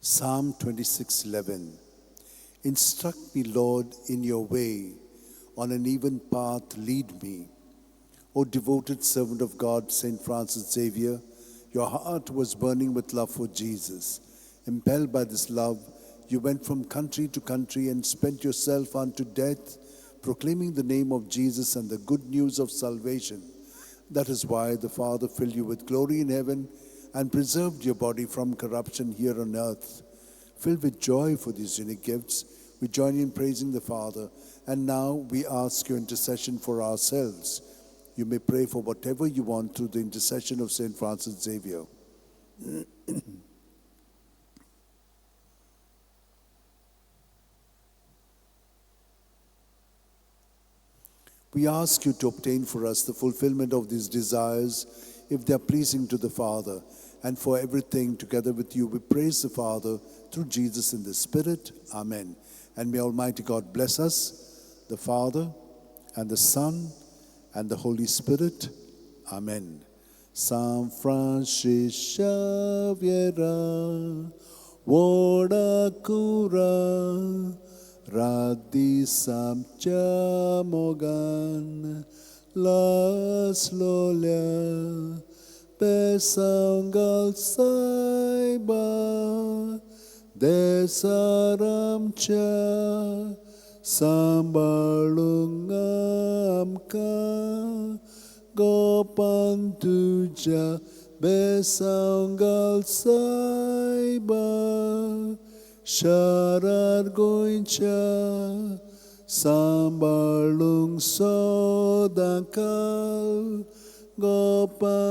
Psalm 26:11. Instruct me, Lord, in your way. On an even path lead me. O devoted servant of God, St. Francis Xavier, your heart was burning with love for Jesus. Impelled by this love, you went from country to country and spent yourself unto death, proclaiming the name of Jesus and the good news of salvation. That is why the Father filled you with glory in heaven and preserved your body from corruption here on earth. Filled with joy for these unique gifts, we join in praising the Father. And now we ask your intercession for ourselves. You may pray for whatever you want through the intercession of St. Francis Xavier. We ask you to obtain for us the fulfillment of these desires, if they are pleasing to the Father. And for everything, together with you, we praise the Father through Jesus in the Spirit. Amen. And may Almighty God bless us, the Father, and the Son, and the Holy Spirit. Amen. San Francis Xavier, Voda Cura, Radisam Chamogan, Las Lolia, Pesangal Saiba, Desaram Cha, Sambalungam Ka, Gopantuja, Besangal Saiba, Sharar Goincha, Sambalung Sodakal, Gopantuja.